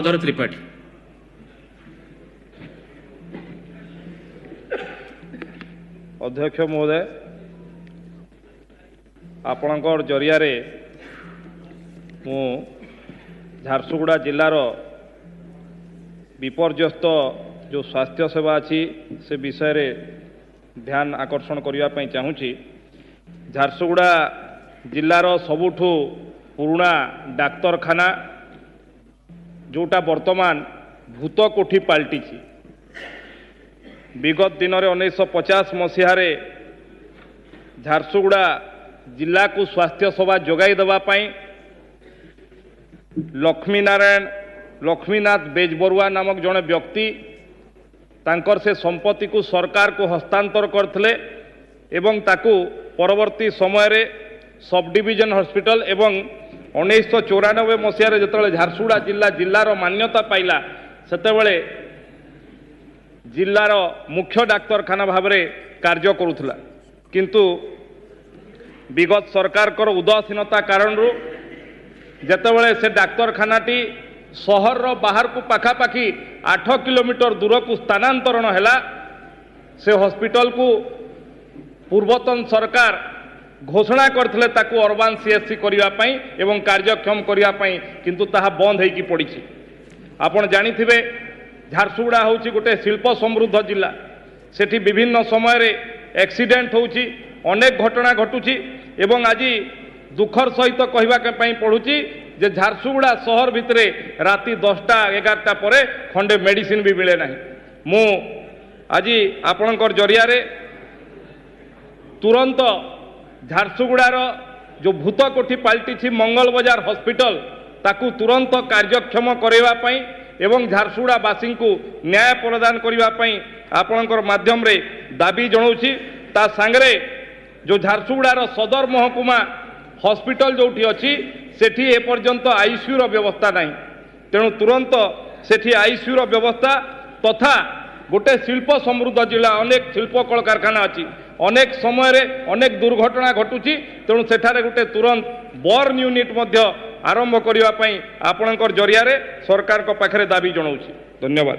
त्रिपाठी अध्यक्ष महोदय आपणकर जरिया मु झारसुगुड़ा जिलार विपर्यस्त जो स्वास्थ्य सेवा अच्छी से विषय रे ध्यान आकर्षण करने चाहूँगी। झारसुगुड़ा जिलार सबुठु पुराना डाक्तरखाना जोटा वर्तमान भूत कोठी पलटि विगत दिन में 1950 मसीह झारसुगुड़ा जिला को स्वास्थ्य सेवा जोगाई देवाई लक्ष्मीनाथ बेजबरुआ नामक जड़े व्यक्ति तांकर से संपत्ति को सरकार को हस्तांतर करथिले एवं ताकू परवर्ती समय रे सब डिविजन हॉस्पिटल एवं 1994 मसीह जो झारसुगुड़ा जिलार मान्यता पाइला सेतेबेले जिलार मुख्य डाक्तरखाना भाव में कार्य करुला किंतु विगत सरकार कर उदासीनता कारण जेतेबेले से डाक्तरखानाटी सहर बाहर को पाखापाखि 8 किलोमीटर दूर को स्थानांतरण हैला से हॉस्पिटल को पूर्वतन सरकार घोषणा करथिले ताकू अर्बान सीएससी करने एवं कार्यक्षम करने किंतु ताहा बंद होइकी पड़ी। आपण जानिथिबे झारसुगुड़ा होची गोटे शिल्प समृद्ध जिला सेठी विभिन्न समय रे एक्सीडेंट होची अनेक घटना घटुची एवं आज दुखर सहित कहवाई पड़ुची जे झारसुगुड़ा सहर भितरे राति 10टा 11टा परे खंडे मेडिसिन भी मिले नहीं। मु आज आपणकर जरिया रे तुरंत झारसुगुड़ार जो भूत कोठी पलटि मंगल बजार हॉस्पिटल ताकू तुरंत कार्यक्षम करने एवं झारसुगुड़ावासी को न्याय प्रदान करने आपणकर माध्यम रे दाबी जनाऊँगी। ता सांगरे जो झारसुगुड़ार सदर महकुमा हॉस्पिटल जोठी अच्छी सेठी एपर्यंत आईसीयूर व्यवस्था नहीं तेणु तुरंत सेठी आईसीयूर व्यवस्था तथा गोटे शिल्प समृद्ध जिला अनेक शिल्प कल कारखाना अच्छी अनेक समय रे अनेक दुर्घटना घटुची तेणु सेठारे गोटे तुरंत बर्न यूनिट आरंभ करने आपणकर जरिया रे सरकार को पाखरे दाबी जनाऊँगी। धन्यवाद।